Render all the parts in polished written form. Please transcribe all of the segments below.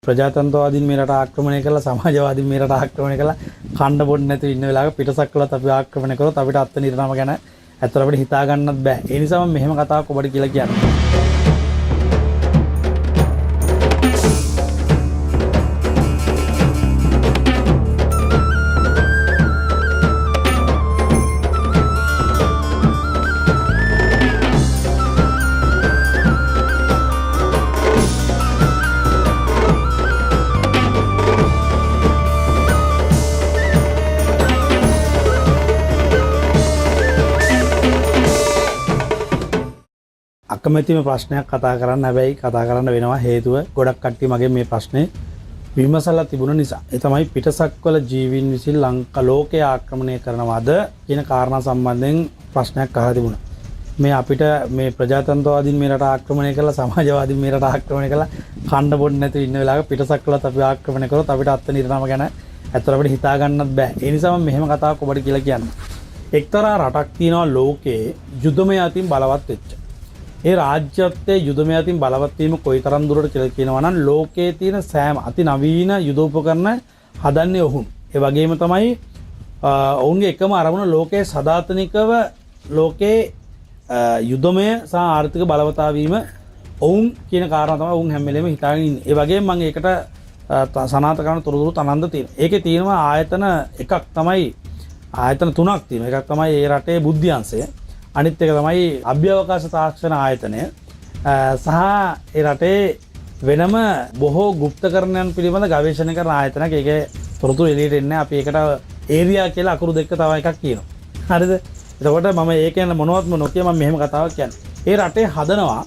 ප්‍රජාතන්ත්‍රවාදීන් මේ රට ආක්‍රමණය කළා, සමාජවාදීන් මේ රට ආක්‍රමණය කළා, කණ්ඩ පොඩි නැතුව ඉන්න වෙලාවක පිටසක් කළත් අපි ආක්‍රමණය කරොත් අපිට අත්ත නිරනම ගැන ඇත්තට අපිට හිතා ගන්නත් බෑ. ඒ නිසා මම මෙහෙම කතාවක් ඔබට කියලා කියන්නේ. අකමැතිම ප්‍රශ්නයක් කතා කරන්න, හැබැයි කතා කරන්න වෙනවා හේතුව ගොඩක් කට්ටිය මගේ මේ ප්‍රශ්නේ විමසලා තිබුණ නිසා. ඒ තමයි පිටසක්වල ජීවීන් විසින් ලෝකය ආක්‍රමණය කරනවාද කියන කාරණා සම්බන්ධයෙන් ප්‍රශ්නයක් අහලා තිබුණා. මේ අපිට මේ ප්‍රජාතන්ත්‍රවාදීන් මේ රට ආක්‍රමණය කළා, සමාජවාදීන් මේ රට ආක්‍රමණය කළා, කණ්ඩ පොඩි නැතුව ඉන්න වෙලාවක පිටසක්වලත් අපි ආක්‍රමණය කරොත් අපිට අත්ත නිරනම ගැන ඇත්තට අපිට හිතා ගන්නත් බෑ. ඒ නිසා මම මෙහෙම කතාවක් ඔබට කියලා කියන්නේ. එක්තරා රටක් තියෙනවා ලෝකේ යුදමය අතින් බලවත් වෙච්ච. ඒ රාජ්‍යත්වයේ යුදමය අතින් බලවත් වීම කොයිතරම් දුරට කියලා කියනවා නම් ලෝකයේ තියෙන සෑම අති නවීන යුද උපකරණ හදන්නේ ඔවුන්. ඒ වගේම තමයි ඔවුන්ගේ එකම අරමුණ ලෝකයේ සදාතනිකව ලෝකයේ යුදමය සහ ආර්ථික බලවතා වීම ඔවුන් කියන කාරණා තමයි ඔවුන් හැම වෙලේම හිතාගෙන ඉන්නේ. ඒ වගේම මම ඒකට සනාථ කරන තොරතුරු තනන්ද තියෙනවා. ඒකේ තියෙනවා ආයතන එකක් තමයි ආයතන තුනක් තියෙනවා. එකක් තමයි ඒ රටේ බුද්ධ්‍යංශය. අනිත් එක තමයි අභ්‍යවකාශ තාක්ෂණ ආයතනය සහ ඒ රටේ වෙනම බොහෝ গুপ্তකරණයන් පිළිබඳ ගවේෂණ කරන ආයතනයක්. ඒකේ තොරතුරු එළියට එන්නේ අපි ඒකට ඒරියා කියලා අකුරු දෙක තව එකක් කියනවා. හරිද? එතකොට මම ඒකෙන් මොනවත්ම නොකිය මම මෙහෙම කතාවක් කියන්නේ. ඒ රටේ හදනවා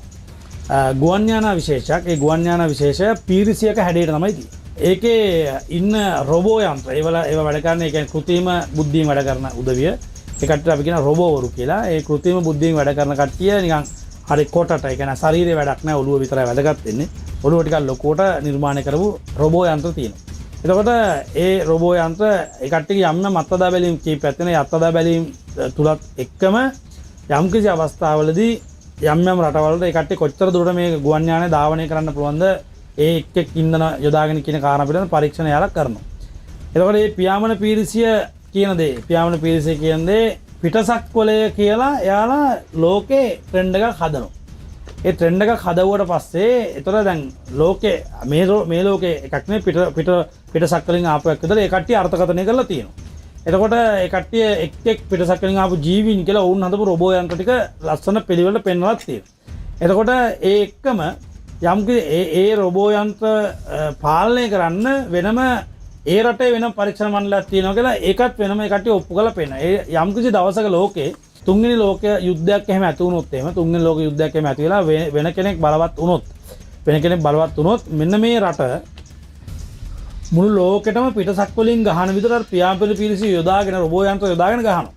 ගුවන් යානා විශේෂයක්. ඒ ගුවන් යානා විශේෂය පීරිසියක හැඩයට තමයි තියෙන්නේ. ඒකේ ඉන්න රොබෝ යන්ත්‍ර ඒව වැඩ කරන ඒ කියන්නේ කෘත්‍රිම බුද්ධියෙන් වැඩ කරන උදවිය. ඒ කට්ටිය අපි කියන රොබෝවරු කියලා. ඒ කෘත්‍රිම බුද්ධියෙන් වැඩ කරන කට්ටිය නිකන් හරි කොටට ඒ කියන්නේ ශරීරේ වැඩක් නැහැ, ඔළුව විතරයි වැදගත් වෙන්නේ. ඔළුව ටිකක් ලොකුවට නිර්මාණය කරපු රොබෝ යන්ත්‍ර තියෙනවා. එතකොට ඒ රොබෝ යන්ත්‍ර ඒ කට්ටියගේ යම් අත්දැක බැලීම් කීපයක් තියෙනවා. ඒ අත්දැක බැලීම් තුලත් එක්කම යම්කිසි අවස්ථාවලදී යම් රටවලට ඒ කට්ටිය කොච්චර දුරට මේ ගුවන් යානය ධාවනය කරන්න පුළුවන්ද ඒ එක් ඉන්ධන යොදාගෙන කියන කාරණා පිළිබඳ පරීක්ෂණ යාලක් කරනවා. එතකොට මේ පියාඹන පීරිසිය කියන දේ පියාඹන පීරිසිය කියන දේ පිටසක්වලය කියලා එයාලා ලෝකේ ට්‍රෙන්ඩ් එකක් හදනවා. ඒ ට්‍රෙන්ඩ් එකක් හදවුවට පස්සේ ඒතර දැන් ලෝකේ මේ ලෝකේ එකක් නේ පිටසක්වලින් ආපු එකක් විතර ඒ කට්ටිය අර්ථකථනය කරලා තියෙනවා. එතකොට ඒ කට්ටිය එක් පිටසක්වලින් ආපු ජීවීන් කියලා වුන් හදපු රොබෝ යන්ත්‍ර ටික ලස්සන පිළිවෙලට පෙන්වලා තියෙනවා. එතකොට ඒ එක්කම ඒ රොබෝ යන්ත්‍ර පාලනය කරන්න වෙනම ඒ රටේ වෙනම පරීක්ෂණ මණ්ඩලයක් තියෙනවා කියලා ඒකත් වෙනම ඒ කට්ටිය ඔප්පු කරලා පෙන්නන. ඒ යම්කිසි දවසක ලෝකේ තුන්වෙනි ලෝක යුද්ධයක් එහෙම ඇති වුණොත් එහෙම තුන්වෙනි ලෝක යුද්ධයක් එහෙම ඇති වෙලා වෙන කෙනෙක් බලවත් වුණොත් මෙන්න මේ රට මුළු ලෝකෙටම පිටසක් වලින් ගහන විදිහට පියාඹන පීරිසි යොදාගෙන රොබෝ යන්ත්‍ර යොදාගෙන ගහනවා.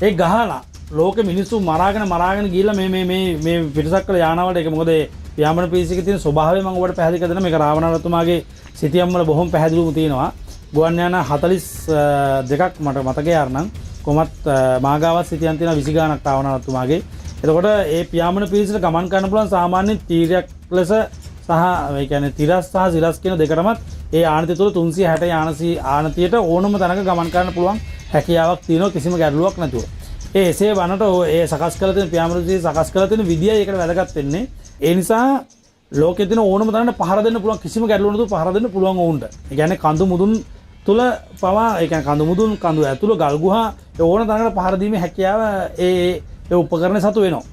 ඒ ගහලා ලෝකෙ මිනිස්සු මරාගෙන ගිහිල්ලා මේ පිටසක් වල යානාවලට ඒක මොකද පියාඹන පීරිසිගේ තියෙන ස්වභාවය මම ඔබට පැහැදිලි කරලා දෙන්න. මේක රාවණරතුමාගේ සිතියම් වල බොහොම පැහැදිලිවම තියෙනවා. ගුවන් යානා 42ක් මට මතකයි අරනම් කොහොමත් මාගාවත් සිතියම් තියෙනවා 20 ගාණක් රාවණරතුමාගේ. එතකොට ඒ පියාඹන පීරිසිට ගමන් කරන්න පුළුවන් සාමාන්‍ය තීරයක් ලෙස සහ ඒ කියන්නේ තිරස් සහ සිරස් කියන දෙකටමත් ඒ ආනතිය තුළ 360 ආනතියට ඕනම තැනක ගමන් කරන්න පුළුවන් හැකියාවක් තියෙනවා කිසිම ගැටලුවක් නැතුව. එසේ වනට ඒ සකස් කරලා තියෙන පියාඹන පීරිසිය සකස් කරලා තියෙන විදියයි ඒකට වැදගත් වෙන්නේ. ඒ නිසා ලෝකෙ තියෙන ඕනම තැනකට පහර දෙන්න පුළුවන් කිසිම ගැටලුවක් නැතුව පහර දෙන්න පුළුවන් වුන්ට. ඒ කියන්නේ කඳු මුදුන් තුල පවා ඒ කියන්නේ කඳු මුදුන් කඳු ඇතුළ ගල් ගුහා ඕන තැනකට පහර දීමේ හැකියාව ඒ උපකරණ සතු වෙනවා.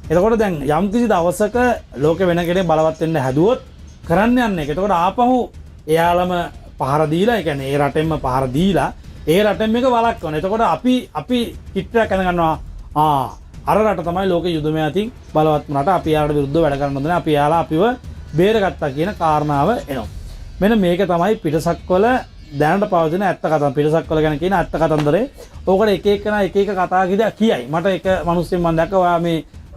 එතකොට දැන් යම් කිසි දවසක ලෝකෙ වෙන කෙනෙක් බලවත් වෙන්න හැදුවොත් කරන්න යන්නේ ඒක. එතකොට ආපහු එයාලම පහර දීලා ඒ කියන්නේ ඒ රටෙන්ම පහර දීලා ඒ රටෙන් මේක වළක්වනවා. එතකොට අපි කිට්ටයක් අඳ ගන්නවා. අර රට තමයි ලෝකෙ යුදමය අතින් බලවත්ම රට. අපි යාලට විරුද්ධව වැඩ කරන්න හොඳ නැහැ. අපි යාලා අපිව බේරගත්තා කියන කාරණාව එනවා. මෙන්න මේක තමයි පිටසක්වල දැනට පවතින ඇත්ත කතාව. පිටසක්වල ගැන කියන ඇත්ත කතන්දරේ. ඕකට එක කතා කියයි. මට එක මිනිස්සෙක් මම දැක්කා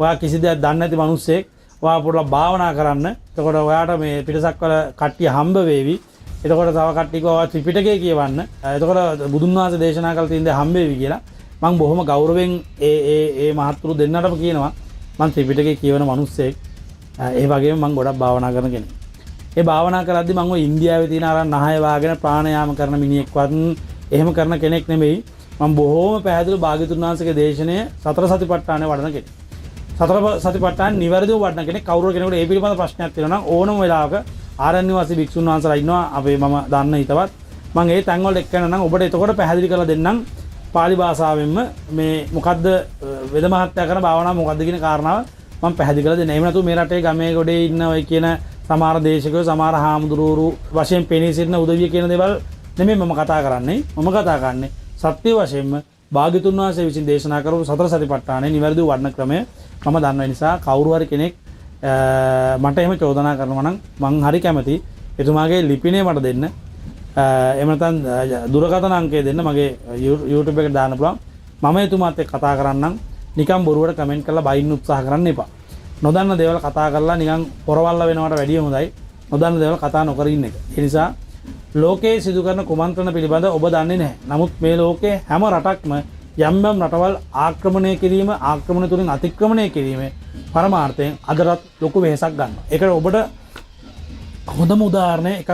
ඔයා කිසි දෙයක් දන්නේ නැති මිනිස්සෙක් ඔයා පොඩ්ඩක් භාවනා කරන්න. එතකොට ඔයාට මේ පිටසක්වල කට්ටිය හම්බ වේවි. එතකොට තව කට්ටියක ඔයා ත්‍රිපිටකය කියවන්න. එතකොට බුදුන් වහන්සේ දේශනා කළ තියෙන දේ හම්බ වේවි කියලා. මම බොහොම ගෞරවයෙන් ඒ මහත්තුරු දෙන්නටම කියනවා මම ත්‍රිපිටකය කියවන මිනිස්සෙක්. ඒ වගේම මම ගොඩක් භාවනා කරන කෙනෙක්. ඒ භාවනා කරද්දි මම ඔය ඉන්දියාවේ තියෙන අර නහය වාගෙන ප්‍රාණයාම කරන මිනිහෙක්වත් එහෙම කරන කෙනෙක් නෙමෙයි. මම බොහෝම පැහැදිලිව භාග්‍යතුන් වහන්සේගේ දේශනය සතර සතිපට්ඨානය වඩන කෙනෙක්. සතර සතිපට්ඨාන නිවැරදිව වඩන කෙනෙක්. කවුරු කෙනෙකුට ඒ පිළිබඳ ප්‍රශ්නයක් තියෙනවා නම් ඕනම වෙලාවක ආරණ්‍ය වාසී භික්ෂුන් වහන්සේලා ඉන්නවා අපේ මම දන්න හිතවත්. මම ඒ තැන් වලට එක්කන නම් ඔබට එතකොට පැහැදිලි කරලා දෙන්නම් පාලි භාෂාවෙන්ම මේ මොකද්ද වෙද මහත්තයා කරන භාවනාව මොකද්ද කියන කාරණාව මම පැහැදිලි කරලා දෙන්න. එහෙම නැතුව මේ රටේ ගමේ ගොඩේ ඉන්න ඔය කියන සමහර දේශකයෝ සමහර හාමුදුරුවෝ වශයෙන් පෙනී සිටින උදවිය කියන දේවල් නෙමෙයි මම කතා කරන්නේ. මම කතා කරන්නේ සත්‍ය වශයෙන්ම භාග්‍යතුන් වහන්සේ විසින් දේශනා කරපු සතර සතිපට්ඨානයේ නිවැරදිව වඩන ක්‍රමය මම දන්න නිසා කවුරු හරි කෙනෙක් මට එහෙම චෝදනා කරනවා නම් මං හරි කැමති එතුමාගේ ලිපිනේ මට දෙන්න. එහෙම නැත්නම් දුරකථන අංකය දෙන්න මගේ YouTube එකට දාන්න පුළුවන්. මම එතුමාත් එක්ක කතා කරන්නම්. නිකන් බොරුවට කමෙන්ට් කරලා බයින්න උත්සාහ කරන්න එපා. නොදන්න දේවල් කතා කරලා නිකන් පොරවල්ල වෙනවට වැඩිය හොඳයි. නොදන්න දේවල් කතා නොකර ඉන්න එක. ඒ නිසා ලෝකයේ සිදු කරන කුමන්ත්‍රණ පිළිබඳ ඔබ දන්නේ නැහැ. නමුත් මේ ලෝකයේ හැම රටක්ම යම් යම් රටවල් ආක්‍රමණය කිරීම, ආක්‍රමණ තුලින් අතික්‍රමණය කිරීම පරමාර්ථයෙන් අදටත් ලොකු වෙහසක් ගන්නවා. ඒකට ඔබට හොඳම උදාහරණය එකක්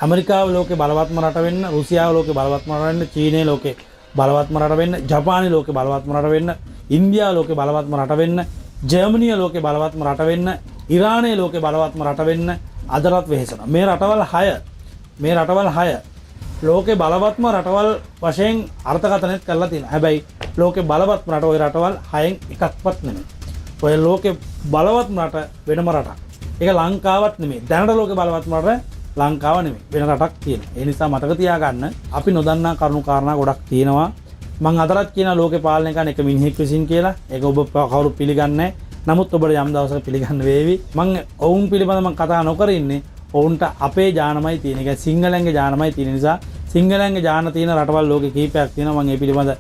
ඇමරිකාව ලෝකේ බලවත්ම රට වෙන්න, රුසියාව ලෝකේ බලවත්ම රට වෙන්න, චීනය ලෝකේ බලවත්ම රට වෙන්න, ජපානය ලෝකේ බලවත්ම රට වෙන්න, ඉන්දියාව ලෝකේ බලවත්ම රට වෙන්න, ජර්මනිය ලෝකේ බලවත්ම රට වෙන්න, ඉරානය ලෝකේ බලවත්ම රට වෙන්න අදටත් වෙහෙසනවා. මේ රටවල් 6 ලෝකේ බලවත්ම රටවල් වශයෙන් අර්ථකථනයත් කරලා තියෙනවා. හැබැයි ලෝකේ බලවත්ම රට ওই රටවල් 6න් එකක්වත් නෙමෙයි. ඔය ලෝකේ බලවත්ම රට වෙනම රටක්. ඒක ලංකාවක් නෙමෙයි. දැනට ලෝකේ බලවත්ම රට ලංකාව නෙමෙයි. වෙන රටක් තියෙනවා. ඒ නිසා මතක තියාගන්න අපි නොදන්නා කරුණු කාරණා ගොඩක් තියෙනවා. මම අදටත් කියන ලෝකේ පාලනය කරන එක මිනිහෙක් විසින් කියලා. ඒක ඔබ කවුරු පිළිගන්නේ නැහැ. නමුත් ඔබට යම් දවසක පිළිගන්න වේවි. මම ඔවුන් පිළිබඳව මම කතා නොකර ඉන්නේ. ඔවුන්ට අපේ ඥානමයි තියෙන. ඒ කියන්නේ සිංහලයන්ගේ ඥානමයි තියෙන නිසා සිංහලයන්ගේ ඥාන තියෙන රටවල් ලෝකේ කීපයක් තියෙනවා. මම ඒ පිළිබඳ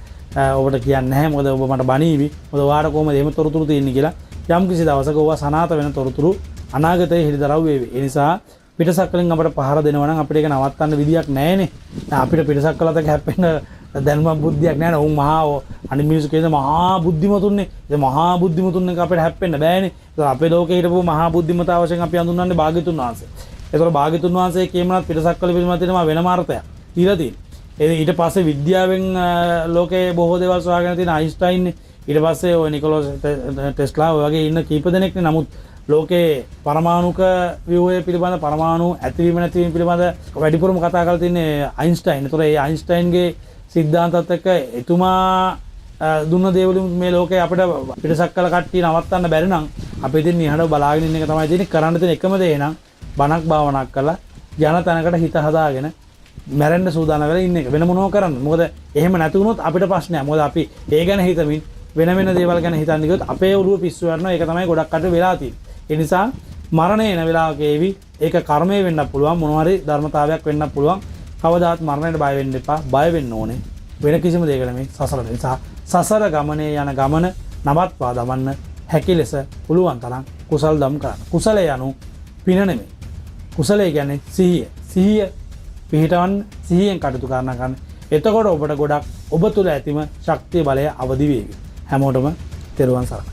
ඔබට කියන්නේ නැහැ. මොකද ඔබ මට බණීවි. මොකද ඔයාට කොහමද එහෙම තොරතුරු තියෙන්නේ කියලා. යම් කිසි දවසක ඔවා සනාත වෙන තොරතුරු අනාගතයේ හෙළිදරව් වේවි. ඒ නිසා පිටසක්වලින් අපිට පහර දෙනවා නම් අපිට ඒක නවත්තන්න විදියක් නැහැනේ. අපිට පිටසක්වලට හැප්පෙන්න දැනුම බුද්ධියක් නැහැ නේ. උන් මහා අනිත් මිනිස්සු කියන මහා බුද්ධිමතුන්නේ. ඒ මහා බුද්ධිමතුන් එක අපිට හැප්පෙන්න බෑනේ. ඒක අපේ ලෝකේ හිටපු මහා බුද්ධිමතා වශයෙන් අපි හඳුන්වන්නේ භාග්‍යතුන් වහන්සේ. ඒතර භාග්‍යතුන් වහන්සේ කියමනත් පිටසක්වල පිළිබඳ තියෙනවා වෙනම අර්ථයක්. ඊට තියෙන්නේ. ඊට පස්සේ විද්‍යාවෙන් ලෝකේ බොහෝ දේවල් සොයාගෙන තියෙන අයින්ස්ටයින් ඊට පස්සේ ඔය නිකොලස් ටෙස්ලා ඔය වගේ ඉන්න කීප දෙනෙක්නේ. නමුත් ලෝකේ පරමාණුක ව්‍යුහය පිළිබඳ පරමාණු ඇතිවීම නැතිවීම පිළිබඳ වැඩිපුරම කතා කරලා තින්නේ අයින්ස්ටයින්. ඒතර ඒ අයින්ස්ටයින්ගේ සිද්ධාන්තات එක්ක එතුමා දුන්න දේවලුම් මේ ලෝකේ අපිට පිටසක්වල කට්ටිය නවත්තන්න බැරි නම් අපි ඉතින් නිහඬව බලාගෙන ඉන්න එක තමයි තියෙන්නේ. කරන්න තියෙන එකම දේ නම් බණක් භාවනාවක් කරලා යන තැනකට හිත හදාගෙන මැරෙන්න සූදානම් වෙලා ඉන්න එක. වෙන මොනව කරන්න. මොකද එහෙම නැති වුණොත් අපිට ප්‍රශ්නයක්. මොකද අපි ඒ ගැන හිතමින් වෙන දේවල් ගැන හිතන්න ගියොත් අපේ ඔළුව පිස්සු වෙනවා. ඒක තමයි ගොඩක් අට වෙලා තියෙන්නේ. ඒ නිසා මරණය එන වෙලාවක ඒවි ඒක කර්මය වෙන්නත් පුළුවන්. මොනවා හරි ධර්මතාවයක් වෙන්නත් පුළුවන්. කවදාත් මරණයට බය වෙන්න එපා. බය වෙන්න ඕනේ වෙන කිසිම දෙයකට නෙමෙයි සසර නිසා. සසර ගමනේ යන ගමන නවත්වා දමන්න හැකි ලෙස පුළුවන් තරම් කුසල් දම් කරන්න. කුසලය යනු පින නෙමෙයි. කුසලය කියන්නේ සිහිය. සිහිය පිහිටවන්න, සිහියෙන් කටයුතු කරන්න. එතකොට ඔබට ගොඩක් ඔබ තුළ ඇතිම ශක්තිය බලය අවදි වේවි. හැමෝටම තෙරුවන් සරණයි.